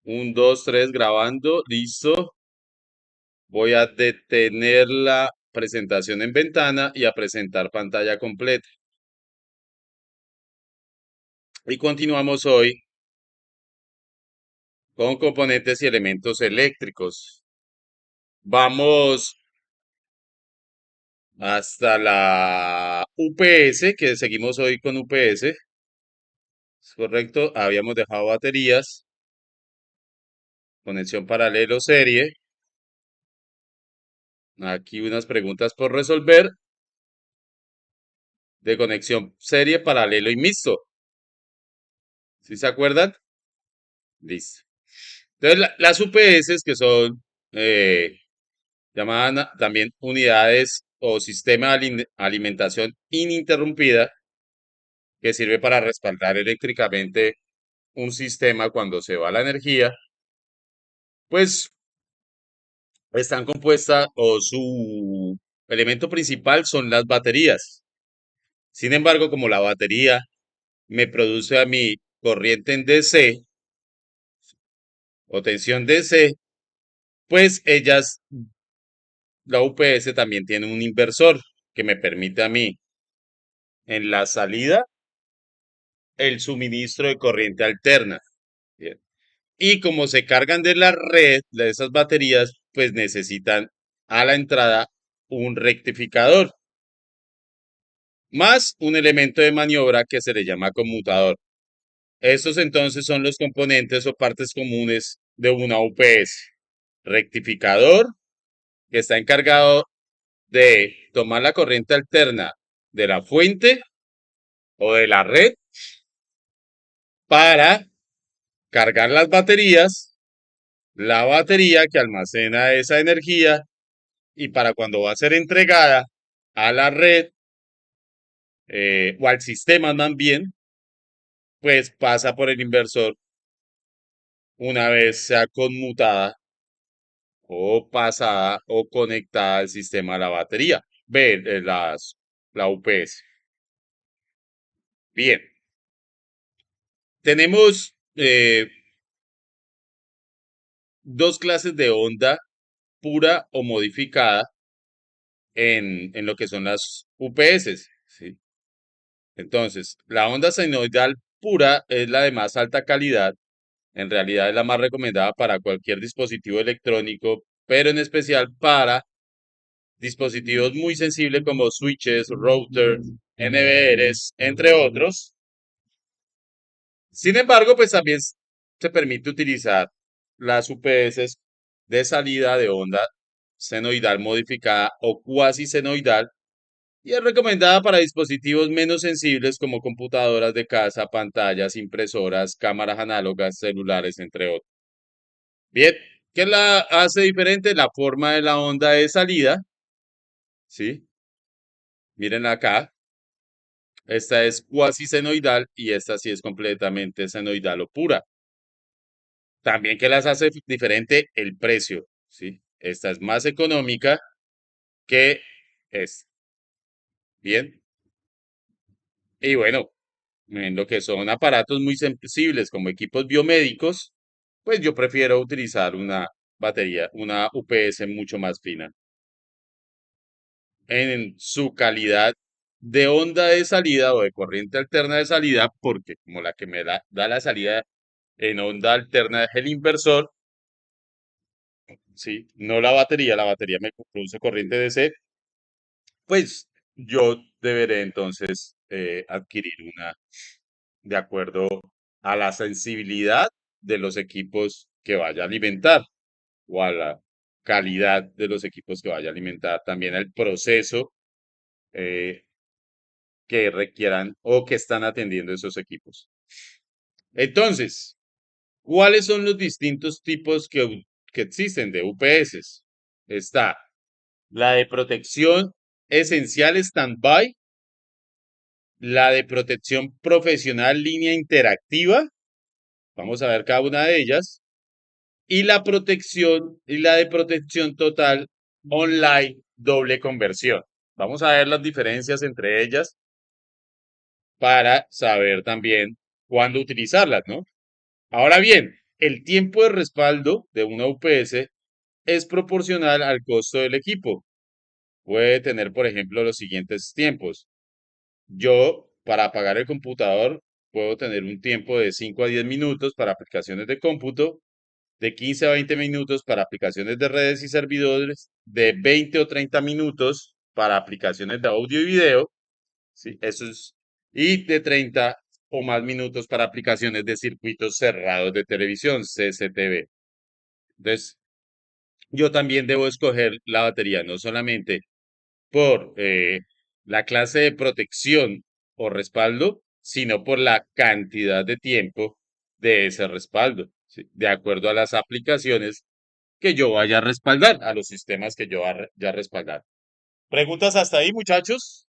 Un, dos, tres, grabando, listo. Voy a detener la presentación en ventana y a presentar pantalla completa. Y continuamos hoy con componentes y elementos eléctricos. Vamos hasta la UPS, que seguimos hoy con UPS. ¿Es correcto? Habíamos dejado baterías, conexión paralelo serie. Aquí unas preguntas por resolver de conexión serie, paralelo y mixto. ¿Sí se acuerdan? Listo. Entonces, las UPS, que son eh, llamadas también unidades o sistema de alimentación ininterrumpida, que sirve para respaldar eléctricamente un sistema cuando se va la energía, pues están compuestas o su elemento principal son las baterías. Sin embargo, como la batería me produce a mi corriente en DC o tensión DC, pues la UPS también tiene un inversor que me permite a mí en la salida el suministro de corriente alterna. Bien. Y como se cargan de la red, de esas baterías, pues necesitan a la entrada un rectificador, más un elemento de maniobra que se le llama conmutador. Estos entonces son los componentes o partes comunes de una UPS. Rectificador, que está encargado de tomar la corriente alterna de la fuente o de la red para cargar las baterías, la batería que almacena esa energía y para cuando va a ser entregada a la red o al sistema más bien, pues pasa por el inversor una vez sea conmutada o pasada o conectada al sistema de la batería. Ve, la UPS. Bien, tenemos dos clases de onda pura o modificada en lo que son las UPS, ¿sí? Entonces, la onda senoidal pura es la de más alta calidad. En realidad es la más recomendada para cualquier dispositivo electrónico, pero en especial para dispositivos muy sensibles como switches, routers, NVRs, entre otros. Sin embargo, pues también se permite utilizar las UPS de salida de onda senoidal modificada o cuasi senoidal y es recomendada para dispositivos menos sensibles como computadoras de casa, pantallas, impresoras, cámaras análogas, celulares, entre otros. Bien, ¿qué la hace diferente? La forma de la onda de salida, ¿sí? Miren acá, esta es cuasi senoidal y esta sí es completamente senoidal o pura. También, ¿qué las hace diferente? El precio, ¿sí? Esta es más económica que esta. Bien, y bueno, en lo que son aparatos muy sensibles como equipos biomédicos, pues yo prefiero utilizar una batería, una UPS mucho más fina. En su calidad de onda de salida o de corriente alterna de salida, porque como la que me da la salida en onda alterna es el inversor, ¿sí? No la batería me produce corriente DC, pues yo deberé entonces adquirir una de acuerdo a la sensibilidad de los equipos que vaya a alimentar o a la calidad de los equipos que vaya a alimentar, también el proceso eh, que requieran o que están atendiendo esos equipos. Entonces, ¿cuáles son los distintos tipos que existen de UPS? Está la de protección esencial standby, la de protección profesional línea interactiva, vamos a ver cada una de ellas, y la de protección total online doble conversión. Vamos a ver las diferencias entre ellas para saber también cuándo utilizarlas, ¿no? Ahora bien, el tiempo de respaldo de una UPS es proporcional al costo del equipo. Puede tener, por ejemplo, los siguientes tiempos. Yo, para apagar el computador, puedo tener un tiempo de 5 a 10 minutos para aplicaciones de cómputo, de 15 a 20 minutos para aplicaciones de redes y servidores, de 20 o 30 minutos para aplicaciones de audio y video, ¿sí? Eso es, y de 30 o más minutos para aplicaciones de circuitos cerrados de televisión, CCTV. Entonces, yo también debo escoger la batería, no solamente por la clase de protección o respaldo, sino por la cantidad de tiempo de ese respaldo, ¿sí? De acuerdo a las aplicaciones que yo vaya a respaldar, a los sistemas que yo vaya a respaldar. ¿Preguntas hasta ahí, muchachos?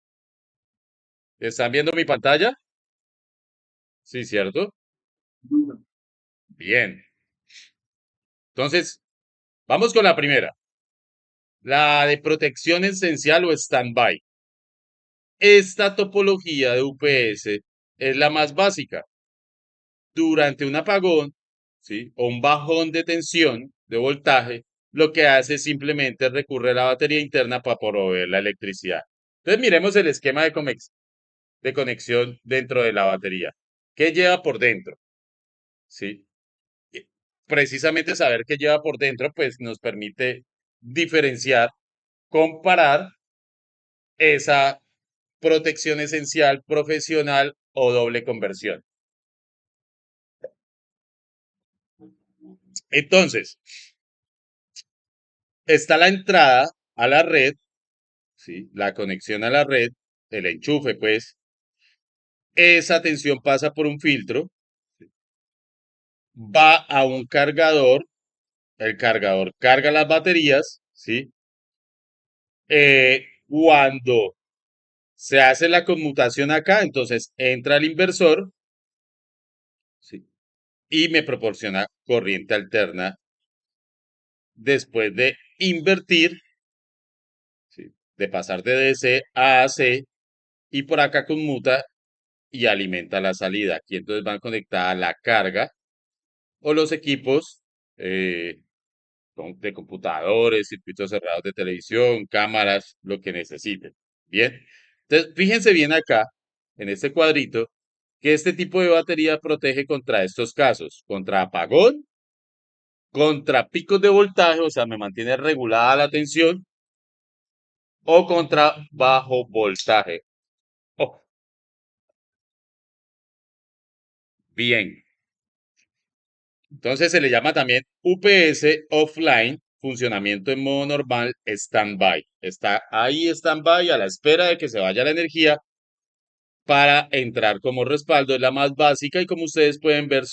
¿Están viendo mi pantalla? Sí, ¿cierto? Bien. Entonces, vamos con la primera. La de protección esencial o standby. Esta topología de UPS es la más básica. Durante un apagón, ¿sí? O un bajón de tensión, de voltaje, lo que hace es simplemente recurre a la batería interna para proveer la electricidad. Entonces miremos el esquema de conexión dentro de la batería. ¿Qué lleva por dentro? ¿Sí? Y precisamente saber qué lleva por dentro, pues nos permite diferenciar, comparar esa protección esencial, profesional o doble conversión. Entonces, está la entrada a la red, ¿sí? La conexión a la red, el enchufe, pues, esa tensión pasa por un filtro, va a un cargador, el cargador carga las baterías, ¿sí? Cuando se hace la conmutación acá, entonces entra el inversor, ¿sí? Y me proporciona corriente alterna después de invertir, ¿sí? De pasar de DC a AC, y por acá conmuta y alimenta la salida. Aquí entonces van conectada la carga o los equipos eh, de computadores, circuitos cerrados de televisión, cámaras, lo que necesiten. Bien. Entonces, fíjense bien acá, en este cuadrito, que este tipo de batería protege contra estos casos, contra apagón, contra picos de voltaje, o sea, me mantiene regulada la tensión, o contra bajo voltaje. Oh, bien. Entonces se le llama también UPS offline, funcionamiento en modo normal, standby. Está ahí standby a la espera de que se vaya la energía para entrar como respaldo. Es la más básica y como ustedes pueden ver,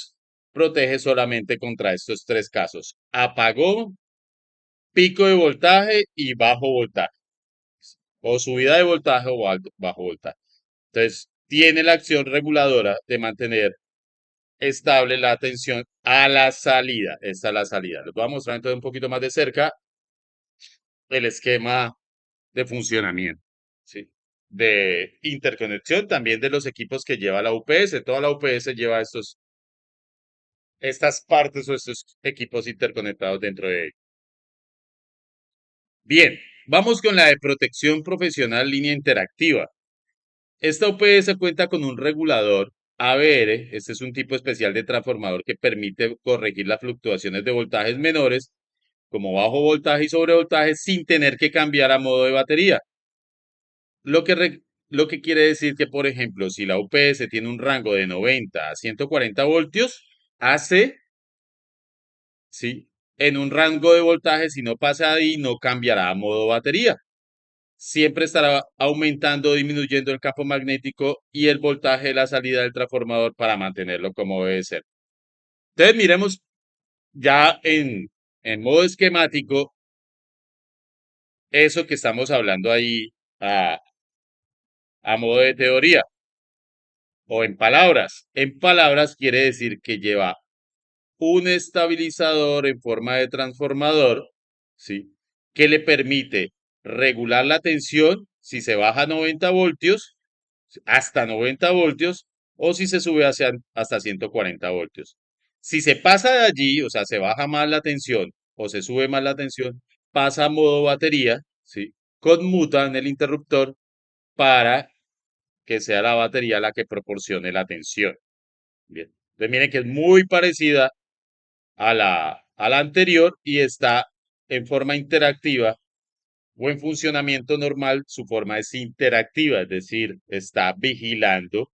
protege solamente contra estos tres casos: apagón, pico de voltaje y bajo voltaje. O subida de voltaje o bajo voltaje. Entonces, tiene la acción reguladora de mantener estable la tensión a la salida. Esta es la salida. Les voy a mostrar entonces un poquito más de cerca el esquema de funcionamiento, ¿sí? De interconexión también de los equipos que lleva la UPS. Toda la UPS lleva estas partes o estos equipos interconectados dentro de ella. Bien, vamos con la de protección profesional línea interactiva. Esta UPS cuenta con un regulador ABR. Este es un tipo especial de transformador que permite corregir las fluctuaciones de voltajes menores, como bajo voltaje y sobrevoltaje, sin tener que cambiar a modo de batería. Lo que quiere decir que, por ejemplo, si la UPS tiene un rango de 90 a 140 voltios, hace, ¿sí? En un rango de voltaje, si no pasa ahí, no cambiará a modo batería. Siempre estará aumentando o disminuyendo el campo magnético y el voltaje de la salida del transformador para mantenerlo como debe ser. Entonces, miremos ya en modo esquemático eso que estamos hablando ahí a, a modo de teoría o en palabras. En palabras quiere decir que lleva un estabilizador en forma de transformador, ¿sí? Que le permite regular la tensión si se baja a 90 voltios, hasta 90 voltios, o si se sube hasta 140 voltios. Si se pasa de allí, o sea, se baja más la tensión o se sube más la tensión, pasa a modo batería, ¿sí? Conmuta en el interruptor para que sea la batería la que proporcione la tensión. Bien. Entonces miren que es muy parecida a la anterior y está en forma interactiva o en funcionamiento normal, su forma es interactiva, es decir, está vigilando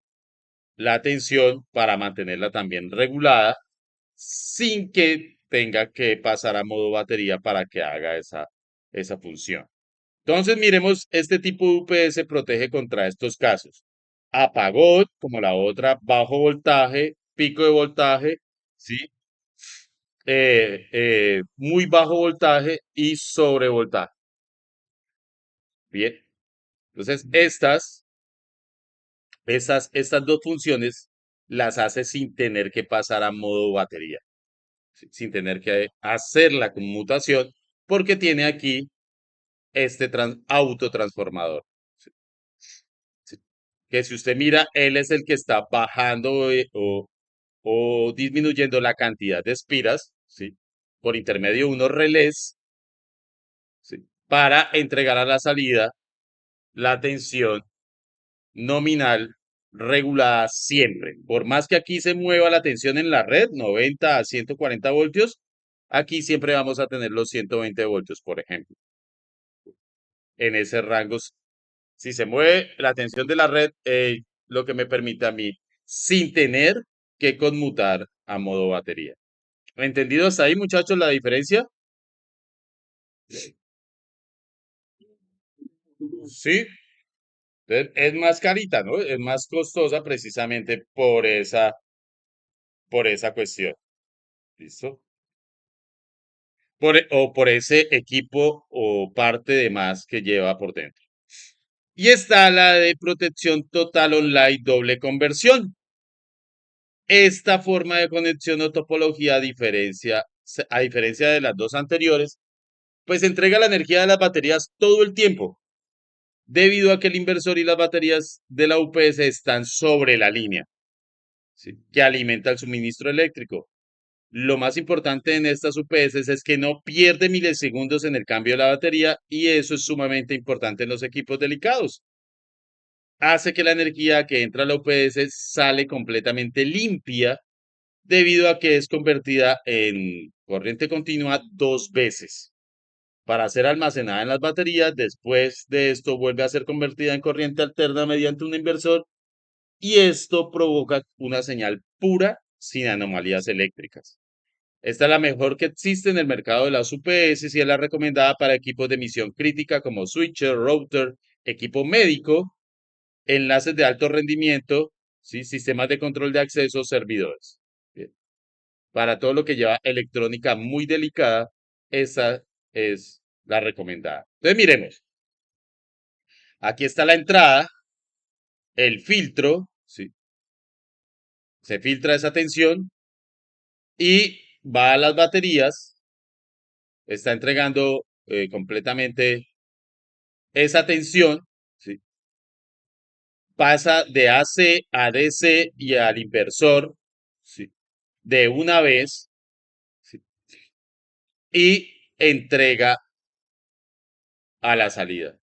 la tensión para mantenerla también regulada sin que tenga que pasar a modo batería para que haga esa función. Entonces, miremos, este tipo de UPS protege contra estos casos. Apagón, como la otra, bajo voltaje, pico de voltaje, ¿sí? Muy bajo voltaje y sobrevoltaje. Bien. Entonces, estas dos funciones las hace sin tener que pasar a modo batería, sin tener que hacer la conmutación, porque tiene aquí este autotransformador. ¿Sí? ¿Sí? Que si usted mira, él es el que está bajando o disminuyendo la cantidad de espiras, ¿sí? Por intermedio de unos relés, ¿sí? Para entregar a la salida la tensión nominal regulada siempre. Por más que aquí se mueva la tensión en la red, 90 a 140 voltios, aquí siempre vamos a tener los 120 voltios, por ejemplo. En ese rango, si se mueve la tensión de la red, lo que me permite a mí, sin tener que conmutar a modo batería. ¿Entendido hasta ahí, muchachos, la diferencia? Sí, es más carita, ¿no? Es más costosa precisamente por esa cuestión. ¿Listo? O por ese equipo o parte de más que lleva por dentro. Y está la de protección total online doble conversión. Esta forma de conexión o topología, a diferencia de las dos anteriores, pues entrega la energía de las baterías todo el tiempo, debido a que el inversor y las baterías de la UPS están sobre la línea, ¿sí? Que alimenta el suministro eléctrico. Lo más importante en estas UPS es que no pierde milisegundos en el cambio de la batería y eso es sumamente importante en los equipos delicados. Hace que la energía que entra a la UPS sale completamente limpia debido a que es convertida en corriente continua dos veces para ser almacenada en las baterías. Después de esto vuelve a ser convertida en corriente alterna mediante un inversor y esto provoca una señal pura sin anomalías eléctricas. Esta es la mejor que existe en el mercado de las UPS y es la recomendada para equipos de misión crítica como switcher, router, equipo médico, enlaces de alto rendimiento, ¿sí? Sistemas de control de acceso, servidores. Bien. Para todo lo que lleva electrónica muy delicada, esa es la recomendada. Entonces miremos, aquí está la entrada, el filtro, ¿sí? Se filtra esa tensión y va a las baterías, está entregando completamente esa tensión, ¿sí? Pasa de AC a DC y al inversor, ¿sí? De una vez, ¿sí? Y entrega a la salida.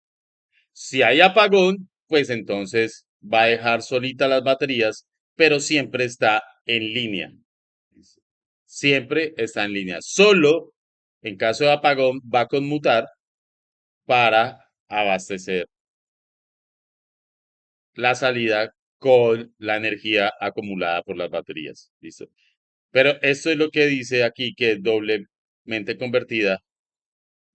Si hay apagón, pues entonces va a dejar solita las baterías, pero siempre está en línea. Siempre está en línea. Solo en caso de apagón va a conmutar para abastecer la salida con la energía acumulada por las baterías. ¿Listo? Pero esto es lo que dice aquí que es doblemente convertida.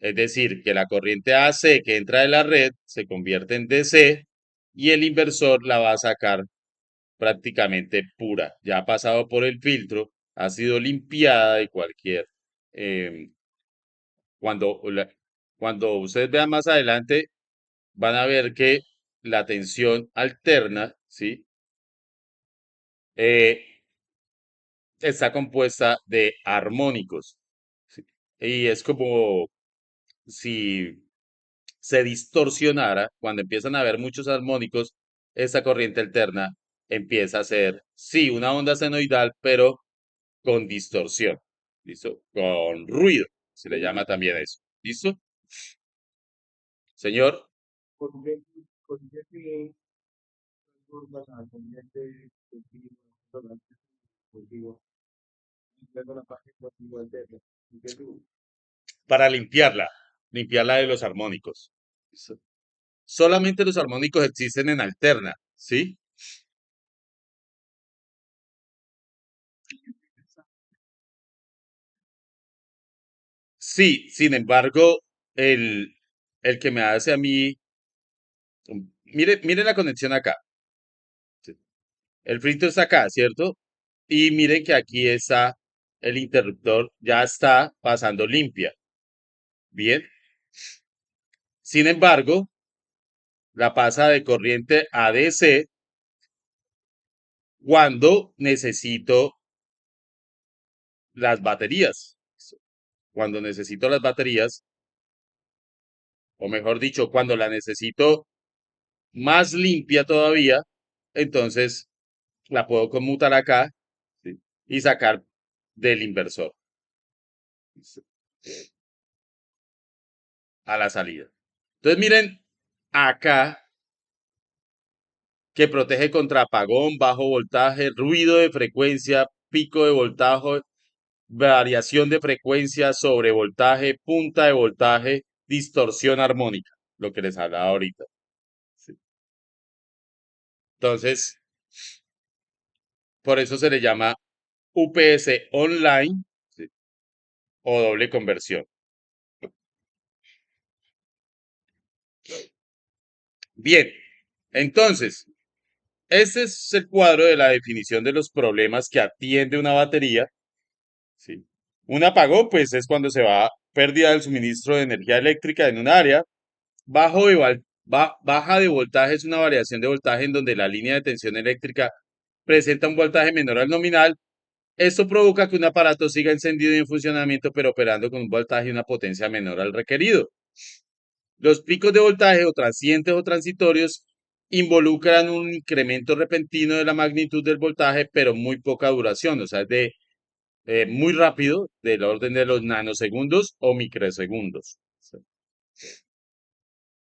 Es decir, que la corriente AC que entra de la red se convierte en DC y el inversor la va a sacar prácticamente pura. Ya ha pasado por el filtro, ha sido limpiada de cualquier. em, cuando ustedes vean más adelante, van a ver que la tensión alterna, ¿sí? Eh, está compuesta de armónicos, ¿sí? Y es como si se distorsionara, cuando empiezan a haber muchos armónicos, esta corriente alterna empieza a ser, sí, una onda senoidal, pero con distorsión. ¿Listo? Con ruido. Se le llama también eso. ¿Listo? Señor, para limpiarla de los armónicos. ¿Listo? Solamente los armónicos existen en alterna, ¿sí? Sí, sin embargo, el, el que me hace a mí, mire la conexión acá. ¿Sí? El frito está acá, ¿cierto? Y miren que aquí está el interruptor, ya está pasando limpia. Bien. Sin embargo, la pasa de corriente a DC cuando necesito las baterías. Cuando necesito las baterías, o mejor dicho, cuando la necesito más limpia todavía, entonces la puedo conmutar acá, ¿sí? Y sacar del inversor, ¿sí? A la salida. Entonces miren acá que protege contra apagón, bajo voltaje, ruido de frecuencia, pico de voltaje, variación de frecuencia, sobrevoltaje, punta de voltaje, distorsión armónica, lo que les hablaba ahorita. ¿Sí? Entonces, por eso se le llama UPS online, ¿sí? O doble conversión. Bien, entonces, este es el cuadro de la definición de los problemas que atiende una batería. ¿Sí? Un apagón, pues, es cuando se va pérdida del suministro de energía eléctrica en un área. Baja de voltaje es una variación de voltaje en donde la línea de tensión eléctrica presenta un voltaje menor al nominal. Esto provoca que un aparato siga encendido y en funcionamiento, pero operando con un voltaje y una potencia menor al requerido. Los picos de voltaje o transientes o transitorios involucran un incremento repentino de la magnitud del voltaje, pero muy poca duración, o sea, es de muy rápido, del orden de los nanosegundos o microsegundos.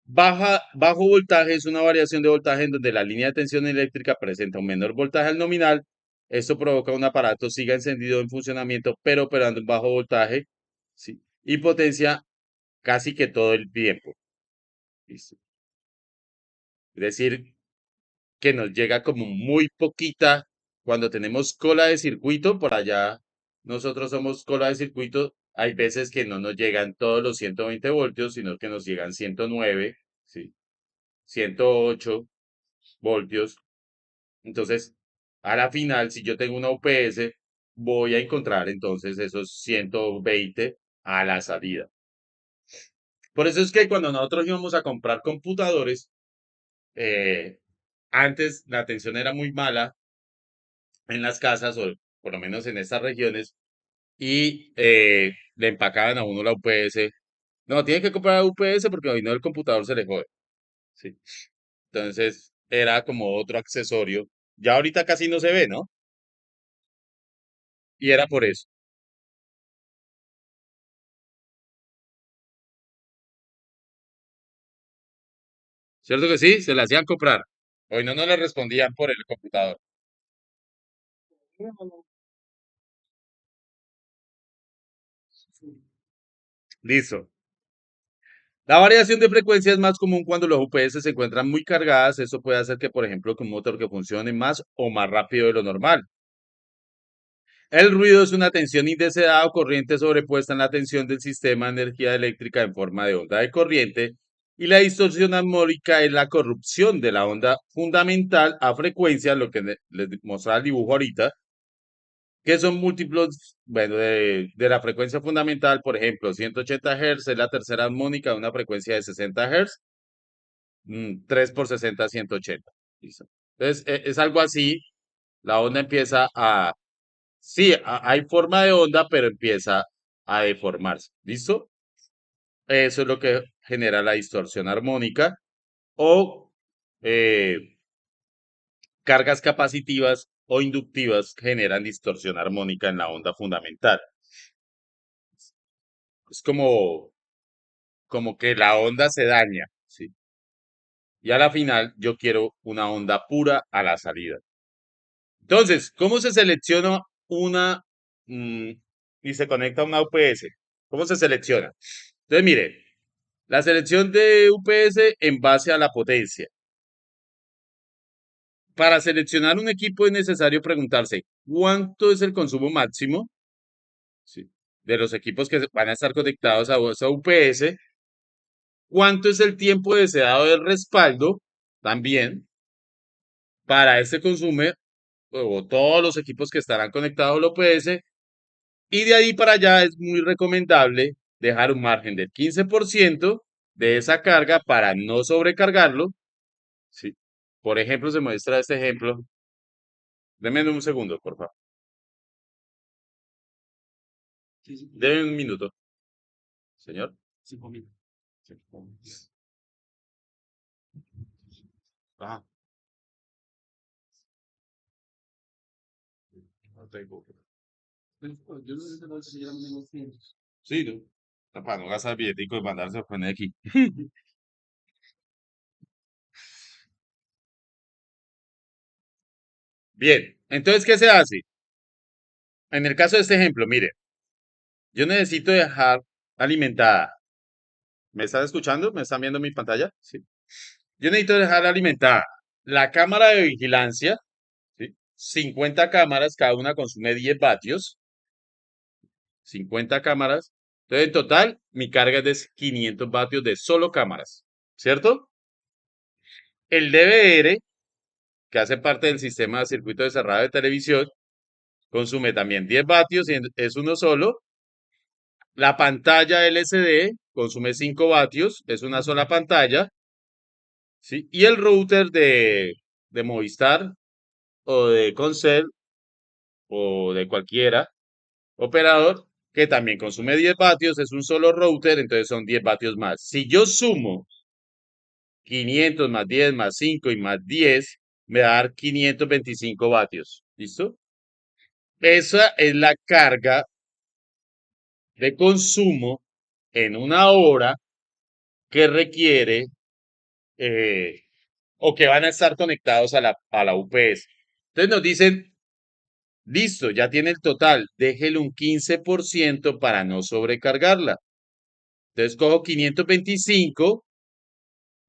Bajo voltaje es una variación de voltaje en donde la línea de tensión eléctrica presenta un menor voltaje al nominal. Esto provoca un aparato siga encendido en funcionamiento, pero operando en bajo voltaje, ¿sí? Y potencia casi que todo el tiempo. ¿Listo? Es decir, que nos llega como muy poquita cuando tenemos cola de circuito, por allá nosotros somos cola de circuito, hay veces que no nos llegan todos los 120 voltios, sino que nos llegan 109, ¿sí? 108 voltios. Entonces, a la final, si yo tengo una UPS, voy a encontrar entonces esos 120 a la salida. Por eso es que cuando nosotros íbamos a comprar computadores, eh, antes la atención era muy mala en las casas, o por lo menos en estas regiones, y le empacaban a uno la UPS. No, tiene que comprar la UPS porque si no el computador se le jode. Sí. Entonces, era como otro accesorio. Ya ahorita casi no se ve, ¿no? Y era por eso. ¿Cierto que sí? Se la hacían comprar. Hoy no le respondían por el computador. Listo. La variación de frecuencia es más común cuando los UPS se encuentran muy cargadas. Eso puede hacer que, por ejemplo, que un motor que funcione más o más rápido de lo normal. El ruido es una tensión indeseada o corriente sobrepuesta en la tensión del sistema de energía eléctrica en forma de onda de corriente. Y la distorsión armónica es la corrupción de la onda fundamental a frecuencia, lo que les mostraba el dibujo ahorita, que son múltiplos, bueno, de la frecuencia fundamental, por ejemplo, 180 Hz es la tercera armónica de una frecuencia de 60 Hz, 3 por 60, 180. ¿Listo? Entonces, es algo así, la onda empieza a, sí, hay forma de onda, pero empieza a deformarse. ¿Listo? Eso es lo que genera la distorsión armónica o eh, cargas capacitivas o inductivas generan distorsión armónica en la onda fundamental. Es como que la onda se daña, ¿sí? Y a la final yo quiero una onda pura a la salida. Entonces, ¿cómo se selecciona una mm, y se conecta a una UPS? ¿Cómo se selecciona? Entonces, mire, la selección de UPS en base a la potencia. Para seleccionar un equipo es necesario preguntarse cuánto es el consumo máximo, ¿sí?, de los equipos que van a estar conectados a esa UPS, cuánto es el tiempo deseado del respaldo también para este consumo o todos los equipos que estarán conectados al UPS. Y de ahí para allá es muy recomendable dejar un margen del 15% de esa carga para no sobrecargarlo, ¿sí? Por ejemplo, se muestra este ejemplo. Deme un segundo, por favor. Deme un minuto, señor. 5.000. Ah, no tengo. Sí, no. Para no gastar billetico y mandarse a poner aquí. Bien, entonces, ¿qué se hace? En el caso de este ejemplo, mire, yo necesito dejar alimentada. ¿Me están escuchando? ¿Me están viendo mi pantalla? Sí. Yo necesito dejar alimentada la cámara de vigilancia, ¿sí? 50 cámaras, cada una consume 10 vatios. 50 cámaras. Entonces, en total, mi carga es de 500 vatios de solo cámaras, ¿cierto? El DVR, que hace parte del sistema de circuito de cerrado de televisión, consume también 10 vatios y es uno solo. La pantalla LCD consume 5 vatios, es una sola pantalla, ¿sí? Y el router de Movistar o de Concel o de cualquiera operador que también consume 10 vatios, es un solo router, entonces son 10 vatios más. Si yo sumo 500 más 10 más 5 y más 10, me va a dar 525 vatios. ¿Listo? Esa es la carga de consumo en una hora que requiere eh, o que van a estar conectados a la UPS. Entonces nos dicen, listo, ya tiene el total, déjele un 15% para no sobrecargarla. Entonces cojo 525,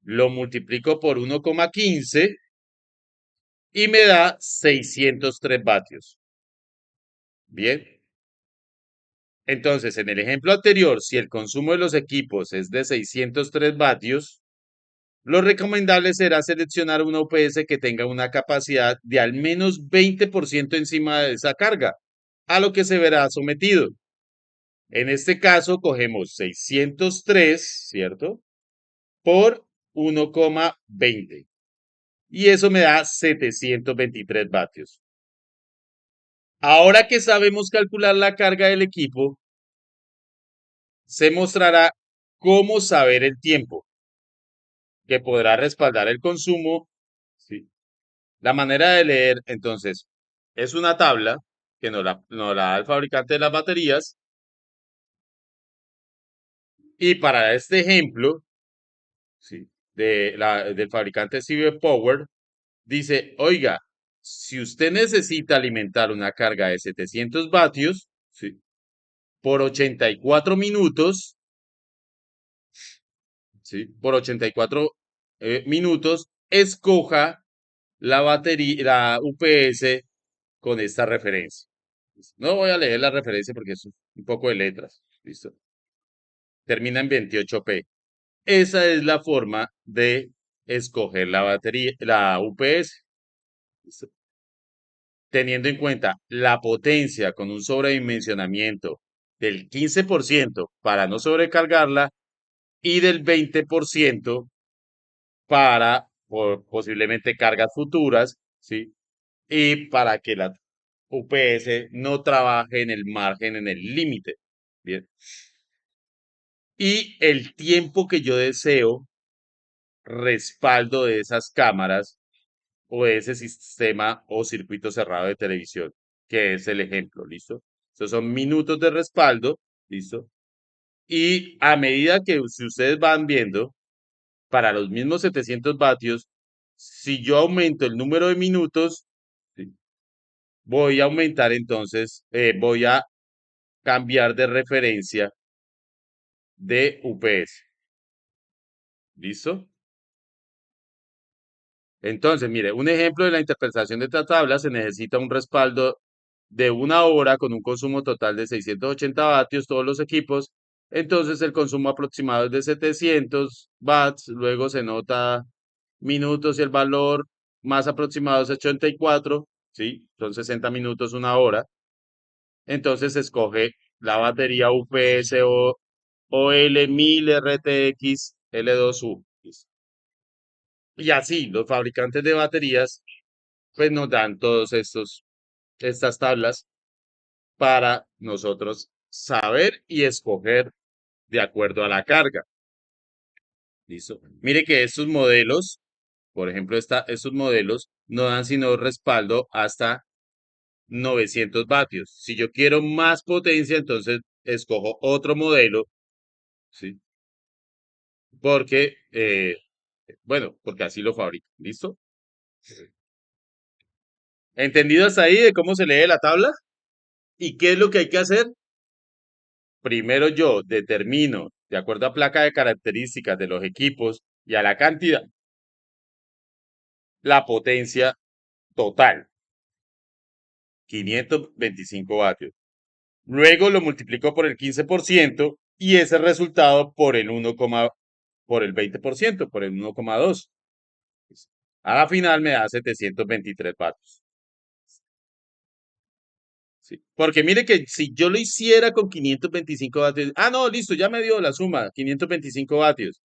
lo multiplico por 1,15 y me da 603 vatios. Bien. Entonces, en el ejemplo anterior, si el consumo de los equipos es de 603 vatios, lo recomendable será seleccionar una UPS que tenga una capacidad de al menos 20% encima de esa carga, a lo que se verá sometido. En este caso, cogemos 603, ¿cierto? Por 1,20. Y eso me da 723 vatios. Ahora que sabemos calcular la carga del equipo, se mostrará cómo saber el tiempo que podrá respaldar el consumo. ¿Sí? La manera de leer, entonces, es una tabla que nos la da el fabricante de las baterías. Y para este ejemplo, ¿sí?, del fabricante CB Power, dice, oiga, si usted necesita alimentar una carga de 700 vatios, ¿sí?, por 84 minutos, ¿sí?, por 84 minutos, escoja la batería, la UPS con esta referencia. No voy a leer la referencia porque es un poco de letras. ¿Listo? Termina en 28P. Esa es la forma de escoger la batería, la UPS. ¿Listo? Teniendo en cuenta la potencia con un sobredimensionamiento del 15% para no sobrecargarla y del 20% para posiblemente cargas futuras, ¿sí? Y para que la UPS no trabaje en el margen, en el límite. Bien. Y el tiempo que yo deseo respaldo de esas cámaras o ese sistema o circuito cerrado de televisión, que es el ejemplo, ¿listo? Estos son minutos de respaldo, ¿listo? Y a medida que si ustedes van viendo, para los mismos 700 vatios, si yo aumento el número de minutos, ¿sí? Voy a aumentar entonces, voy a cambiar de referencia de UPS. ¿Listo? Entonces, mire, un ejemplo de la interpretación de esta tabla se necesita un respaldo de 1 hora con un consumo total de 680 vatios, todos los equipos. Entonces, el consumo aproximado es de 700 watts. Luego se nota minutos y el valor más aproximado es 84, ¿sí? Son 60 minutos, 1 hora. Entonces, se escoge la batería UPS o OL1000 RTX L2U. Y así, los fabricantes de baterías pues nos dan todos estas tablas para nosotros saber y escoger de acuerdo a la carga. ¿Listo? Mire que estos modelos, por ejemplo, estos modelos no dan sino respaldo hasta 900 vatios. Si yo quiero más potencia, entonces escojo otro modelo, ¿sí? Porque, bueno, porque así lo fabrico. ¿Listo? ¿Entendido hasta ahí de cómo se lee la tabla? ¿Y qué es lo que hay que hacer? Primero yo determino, de acuerdo a placa de características de los equipos y a la cantidad, la potencia total, 525 vatios. Luego lo multiplico por el 15% y ese resultado por el 20%, por el 1,2. A la final me da 723 vatios. ¿Sí? Porque mire que si yo lo hiciera con 525 vatios, no, listo, ya me dio la suma, 525 vatios.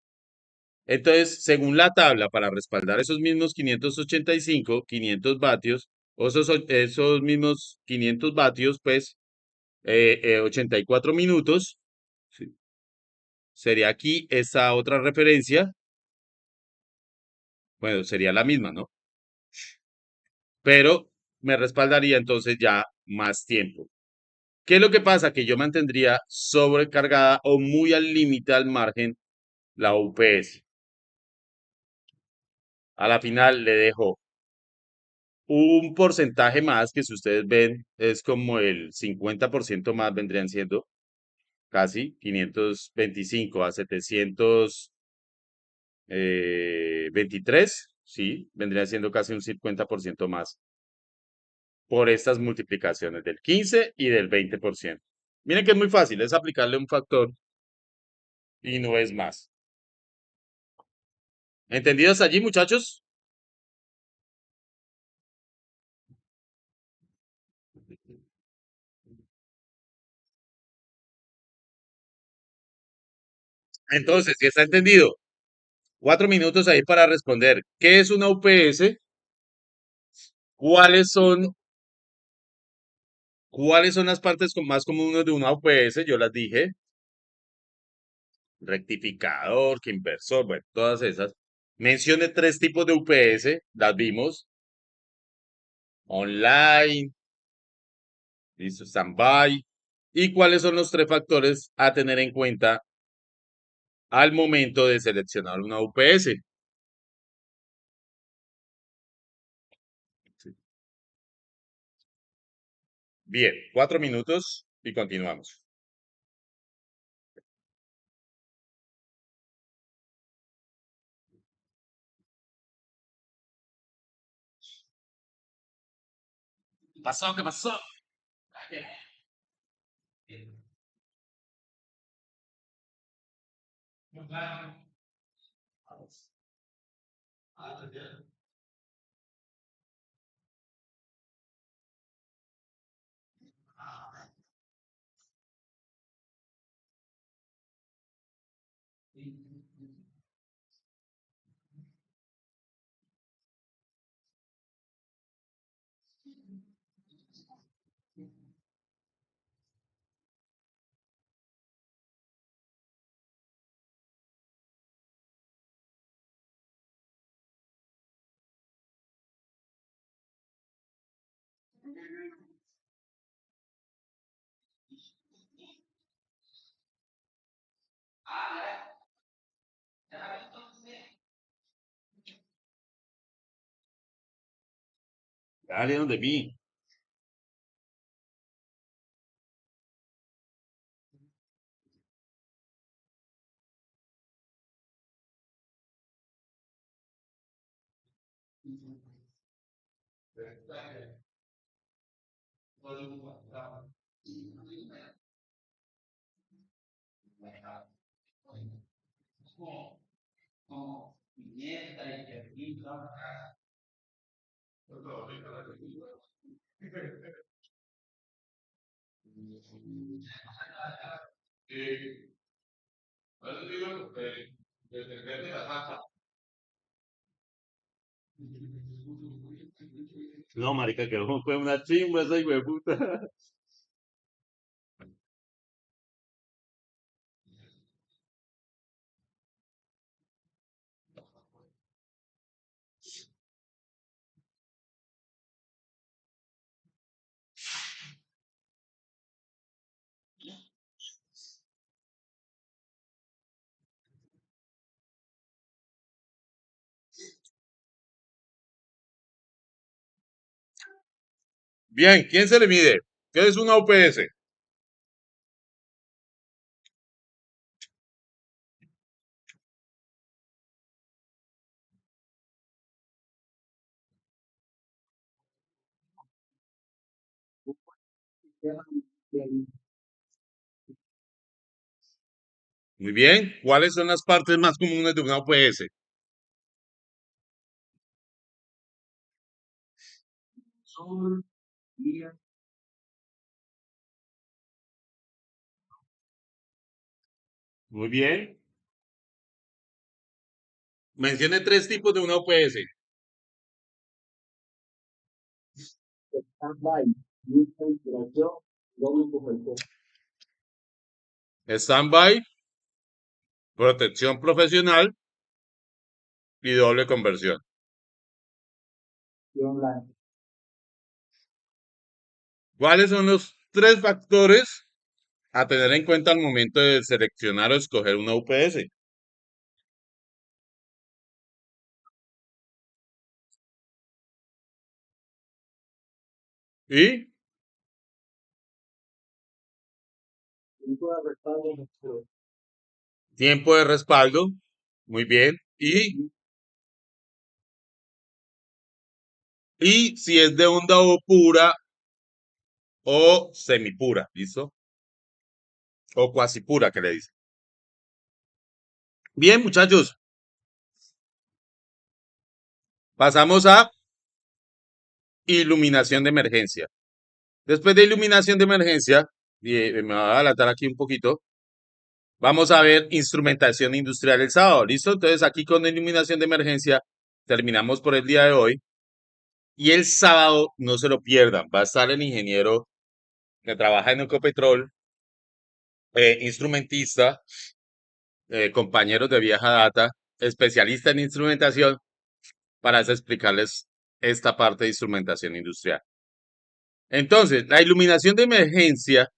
Entonces, según la tabla, para respaldar esos mismos 585, 500 vatios, o esos mismos 500 vatios, pues, 84 minutos, ¿sí? Sería aquí esa otra referencia, bueno, sería la misma, ¿no? Pero me respaldaría entonces ya más tiempo. ¿Qué es lo que pasa? Que yo mantendría sobrecargada o muy al límite al margen la UPS. A la final le dejo un porcentaje más que si ustedes ven es como el 50% más vendrían siendo casi 525 a 723, sí, vendría siendo casi un 50% más por estas multiplicaciones del 15 y del 20%. Miren que es muy fácil, es aplicarle un factor y no es más. ¿Entendidos allí, muchachos? Entonces, si está entendido, 4 minutos ahí para responder. ¿Qué es una UPS? ¿Cuáles son ¿Cuáles son las partes más comunes de una UPS? Yo las dije, rectificador, que inversor, bueno, todas esas. Mencioné 3 tipos de UPS, las vimos, online, listo, standby. ¿Y cuáles son los 3 factores a tener en cuenta al momento de seleccionar una UPS? Sí. Bien, 4 minutos y continuamos. ¿Qué pasó? ¿Qué pasó? Dale donde vi. No, marica, que fue una chimba esa puta. Bien, ¿quién se le mide? ¿Qué es una UPS? Muy bien. ¿Cuáles son las partes más comunes de una UPS? Muy bien. Mencione tres tipos de una UPS. Standby, protección profesional y doble conversión. ¿Cuáles son los tres factores a tener en cuenta al momento de seleccionar o escoger una UPS? Y tiempo de respaldo. Muy bien. Y si es de onda o pura o semipura, ¿listo? O cuasi pura, que le dice. Bien, muchachos, pasamos a iluminación de emergencia. Después de iluminación de emergencia, y me voy a adelantar aquí un poquito, vamos a ver instrumentación industrial el sábado, ¿listo? Entonces aquí con iluminación de emergencia terminamos por el día de hoy. Y el sábado no se lo pierdan, va a estar el ingeniero que trabaja en Ecopetrol, instrumentista, compañeros de vieja data, especialista en instrumentación, para explicarles esta parte de instrumentación industrial. Entonces, la iluminación de emergencia,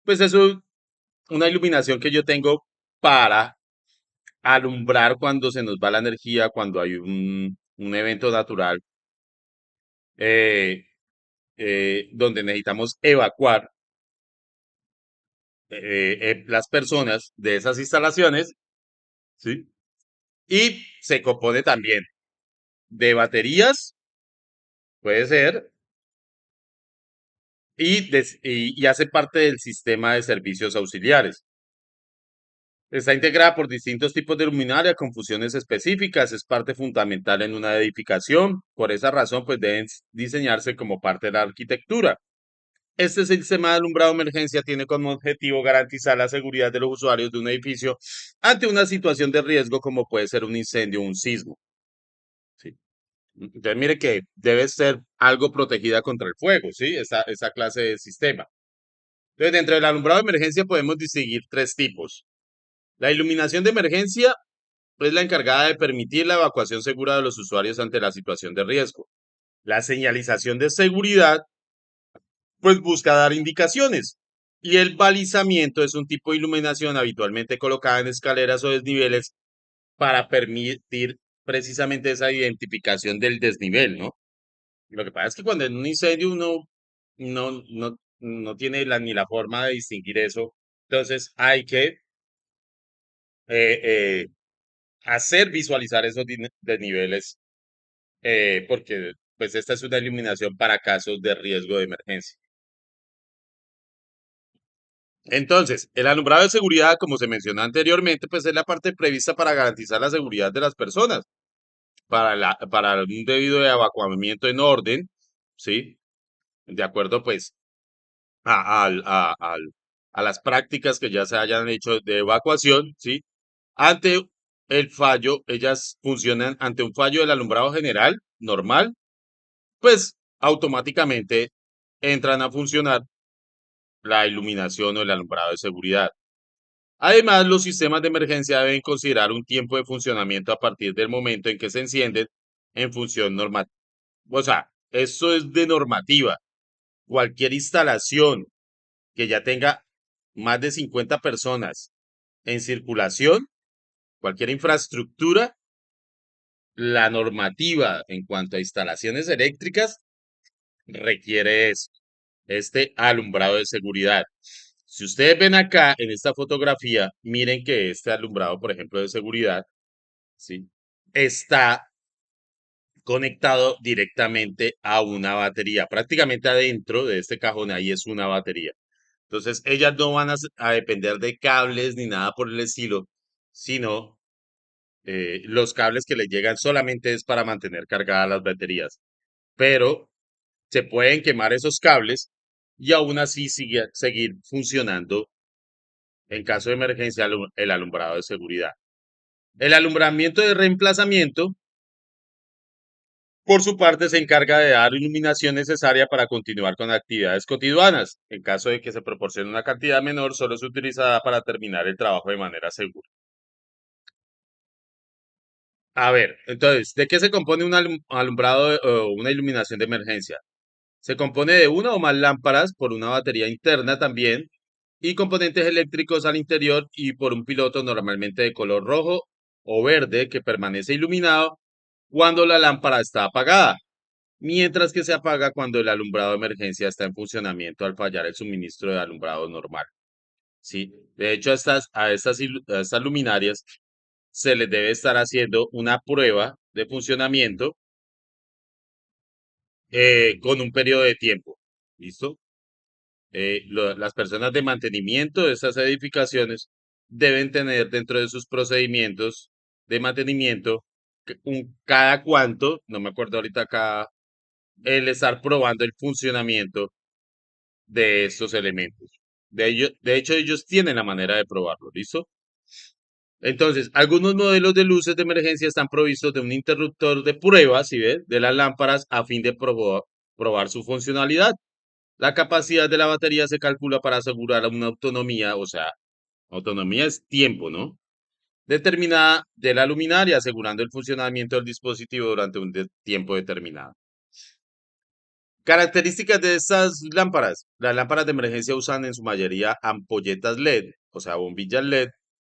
pues es una iluminación que yo tengo para alumbrar cuando se nos va la energía, cuando hay un evento natural eh, donde necesitamos evacuar las personas de esas instalaciones, ¿sí? Y se compone también de baterías, puede ser, y hace parte del sistema de servicios auxiliares. Está integrada por distintos tipos de luminaria con funciones específicas, es parte fundamental en una edificación. Por esa razón, pues deben diseñarse como parte de la arquitectura. Este sistema de alumbrado de emergencia tiene como objetivo garantizar la seguridad de los usuarios de un edificio ante una situación de riesgo como puede ser un incendio o un sismo. ¿Sí? Entonces, mire que debe ser algo protegida contra el fuego, ¿sí? Esa clase de sistema. Entonces, dentro del alumbrado de emergencia podemos distinguir tres tipos. La iluminación de emergencia es la encargada de permitir la evacuación segura de los usuarios ante la situación de riesgo. La señalización de seguridad pues busca dar indicaciones. Y el balizamiento es un tipo de iluminación habitualmente colocada en escaleras o desniveles para permitir precisamente esa identificación del desnivel, ¿no? Lo que pasa es que cuando en un incendio uno no tiene ni la forma de distinguir eso, entonces hay que eh, eh, hacer visualizar esos desniveles, porque pues esta es una iluminación para casos de riesgo de emergencia. Entonces, el alumbrado de seguridad, como se mencionó anteriormente, pues es la parte prevista para garantizar la seguridad de las personas, para un debido evacuamiento en orden, ¿sí? De acuerdo, pues, a, al- a, al- a las prácticas que ya se hayan hecho de evacuación, ¿sí? Ante el fallo, ellas funcionan ante un fallo del alumbrado general, normal, pues automáticamente entran a funcionar la iluminación o el alumbrado de seguridad. Además, los sistemas de emergencia deben considerar un tiempo de funcionamiento a partir del momento en que se encienden en función normativa. O sea, eso es de normativa. Cualquier instalación que ya tenga más de 50 personas en circulación, cualquier infraestructura, la normativa en cuanto a instalaciones eléctricas requiere este alumbrado de seguridad. Si ustedes ven acá en esta fotografía, miren que este alumbrado, por ejemplo, de seguridad, ¿sí? Está conectado directamente a una batería. Prácticamente adentro de este cajón ahí es una batería. Entonces, ellas no van a depender de cables ni nada por el estilo, sino los cables que les llegan solamente es para mantener cargadas las baterías. Pero se pueden quemar esos cables y aún así seguir funcionando en caso de emergencia el alumbrado de seguridad. El alumbramiento de reemplazamiento, por su parte, se encarga de dar iluminación necesaria para continuar con actividades cotidianas. En caso de que se proporcione una cantidad menor, solo se utilizará para terminar el trabajo de manera segura. A ver, entonces, ¿de qué se compone un alumbrado o una iluminación de emergencia? Se compone de una o más lámparas por una batería interna también y componentes eléctricos al interior y por un piloto normalmente de color rojo o verde que permanece iluminado cuando la lámpara está apagada, mientras que se apaga cuando el alumbrado de emergencia está en funcionamiento al fallar el suministro de alumbrado normal. ¿Sí? De hecho, a estas luminarias se les debe estar haciendo una prueba de funcionamiento con un periodo de tiempo. ¿Listo? Las personas de mantenimiento de estas edificaciones deben tener dentro de sus procedimientos de mantenimiento cada cuánto, no me acuerdo ahorita acá, el estar probando el funcionamiento de estos elementos. De hecho, ellos tienen la manera de probarlo, ¿listo? Entonces, algunos modelos de luces de emergencia están provistos de un interruptor de prueba, ¿sí ves? De las lámparas a fin de probar su funcionalidad. La capacidad de la batería se calcula para asegurar una autonomía, o sea, autonomía es tiempo, ¿no? Determinada de la luminaria, asegurando el funcionamiento del dispositivo durante un tiempo determinado. Características de estas lámparas. Las lámparas de emergencia usan en su mayoría ampolletas LED, o sea, bombillas LED,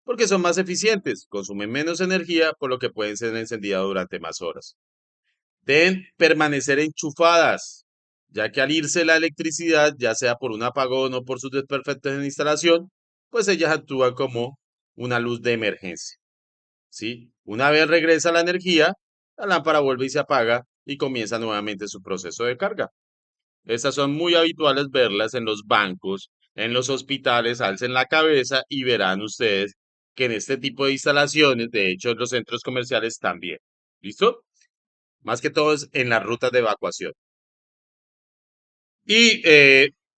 porque son más eficientes, consumen menos energía, por lo que pueden ser encendidas durante más horas. Deben permanecer enchufadas, ya que al irse la electricidad, ya sea por un apagón o por sus desperfectos en instalación, pues ellas actúan como una luz de emergencia, ¿sí? Una vez regresa la energía, la lámpara vuelve y se apaga y comienza nuevamente su proceso de carga. Estas son muy habituales verlas en los bancos, en los hospitales, alcen la cabeza y verán ustedes que en este tipo de instalaciones, de hecho en los centros comerciales también. ¿Listo? Más que todo es en las rutas de evacuación. Y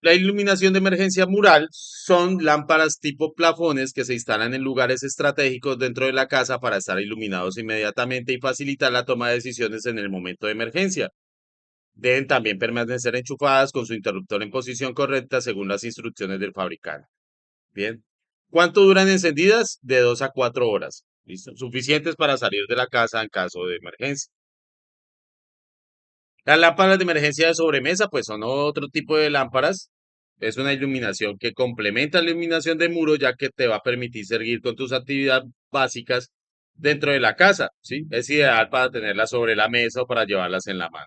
la iluminación de emergencia mural son lámparas tipo plafones que se instalan en lugares estratégicos dentro de la casa para estar iluminados inmediatamente y facilitar la toma de decisiones en el momento de emergencia. Deben también permanecer enchufadas con su interruptor en posición correcta según las instrucciones del fabricante. Bien. ¿Cuánto duran encendidas? De 2 a 4 horas. ¿Listo? Suficientes para salir de la casa en caso de emergencia. Las lámparas de emergencia de sobremesa, pues son otro tipo de lámparas. Es una iluminación que complementa la iluminación de muro, ya que te va a permitir seguir con tus actividades básicas dentro de la casa, ¿sí? Es ideal para tenerlas sobre la mesa o para llevarlas en la mano,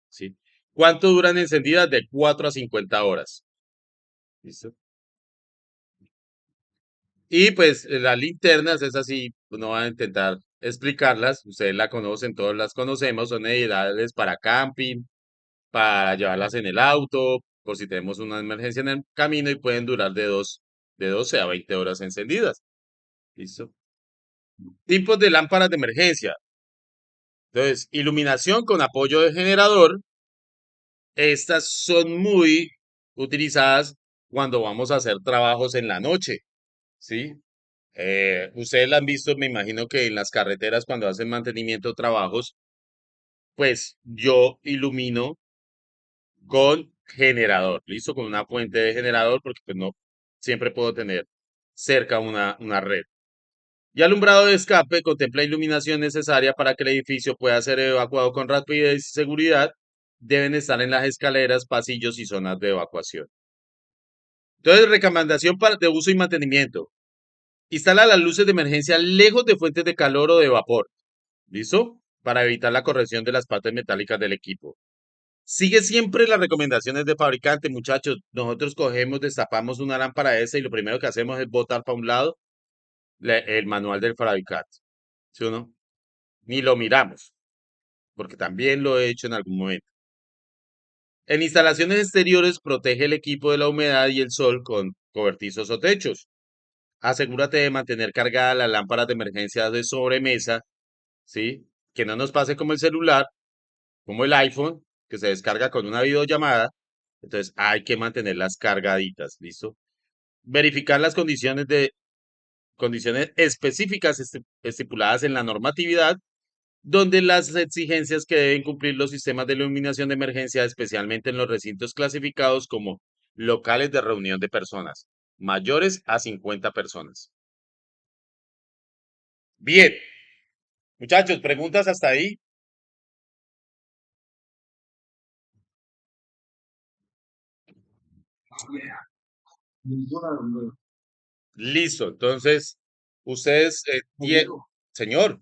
¿sí? ¿Cuánto duran encendidas? De 4 a 50 horas. ¿Listo? Y pues las linternas, es así, pues, no van a intentar explicarlas, ustedes la conocen, todos las conocemos, son ideales para camping, para llevarlas en el auto, por si tenemos una emergencia en el camino y pueden durar de 12 a 20 horas encendidas. ¿Listo? Tipos de lámparas de emergencia. Entonces, iluminación con apoyo de generador. Estas son muy utilizadas cuando vamos a hacer trabajos en la noche, ¿sí? Ustedes la han visto, me imagino que en las carreteras cuando hacen mantenimiento trabajos, pues yo ilumino con generador, listo, con una fuente de generador, porque pues no siempre puedo tener cerca una red. Y alumbrado de escape contempla iluminación necesaria para que el edificio pueda ser evacuado con rapidez y seguridad. Deben estar en las escaleras, pasillos y zonas de evacuación. Entonces, recomendación de uso y mantenimiento. Instala las luces de emergencia lejos de fuentes de calor o de vapor. ¿Listo? Para evitar la corrección de las partes metálicas del equipo. Sigue siempre las recomendaciones de fabricante, muchachos. Nosotros cogemos, destapamos una lámpara esa y lo primero que hacemos es botar para un lado el manual del fabricante. ¿Sí o no? Ni lo miramos, porque también lo he hecho en algún momento. En instalaciones exteriores, protege el equipo de la humedad y el sol con cobertizos o techos. Asegúrate de mantener cargadas las lámparas de emergencia de sobremesa, ¿sí? Que no nos pase como el celular, como el iPhone, que se descarga con una videollamada. Entonces hay que mantenerlas cargaditas, ¿listo? Verificar las condiciones específicas estipuladas en la normatividad, donde las exigencias que deben cumplir los sistemas de iluminación de emergencia, especialmente en los recintos clasificados como locales de reunión de personas, mayores a 50 personas. Bien, muchachos, preguntas hasta ahí. Listo, entonces, ustedes, señor,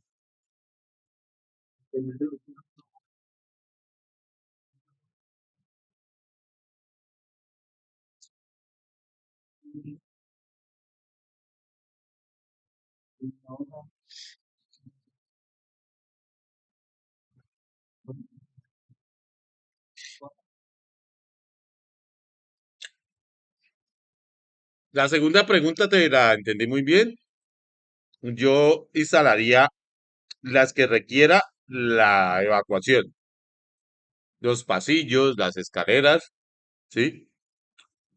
la segunda pregunta te la entendí muy bien. Yo instalaría las que requiera la evacuación, los pasillos, las escaleras, ¿sí?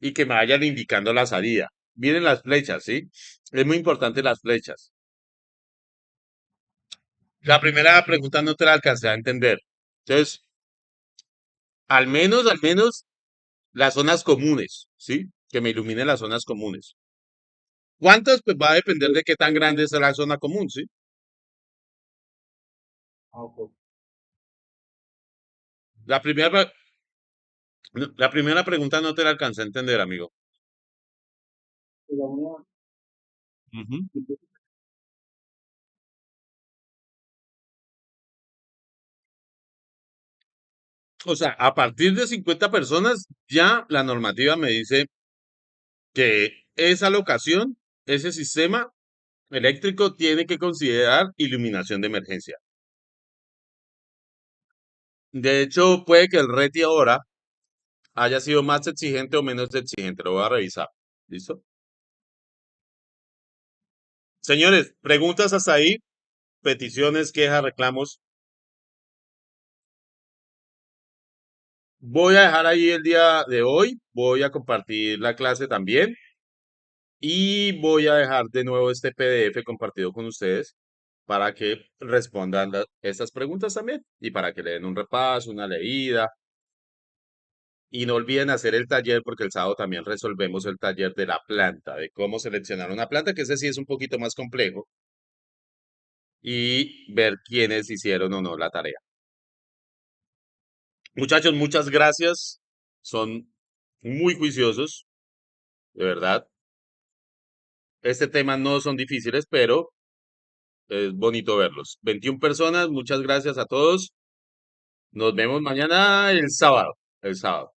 Y que me vayan indicando la salida. Miren las flechas, ¿sí? Es muy importante las flechas. La primera pregunta no te la alcancé a entender. Entonces, al menos las zonas comunes, ¿sí? Que me iluminen las zonas comunes. ¿Cuántas? Pues va a depender de qué tan grande es la zona común, ¿sí? La primera, la primera pregunta no te la alcancé a entender, amigo. Ujú. O sea, a partir de 50 personas, ya la normativa me dice que esa locación, ese sistema eléctrico tiene que considerar iluminación de emergencia. De hecho, puede que el RETI ahora haya sido más exigente o menos exigente. Lo voy a revisar. ¿Listo? Señores, preguntas hasta ahí, peticiones, quejas, reclamos. Voy a dejar ahí el día de hoy. Voy a compartir la clase también. Y voy a dejar de nuevo este PDF compartido con ustedes para que respondan estas preguntas también y para que le den un repaso, una leída. Y no olviden hacer el taller porque el sábado también resolvemos el taller de la planta, de cómo seleccionar una planta, que ese sí es un poquito más complejo, y ver quiénes hicieron o no la tarea. Muchachos, muchas gracias. Son muy juiciosos, de verdad. Este tema no son difíciles, pero es bonito verlos. 21 personas, muchas gracias a todos. Nos vemos mañana el sábado. El sábado.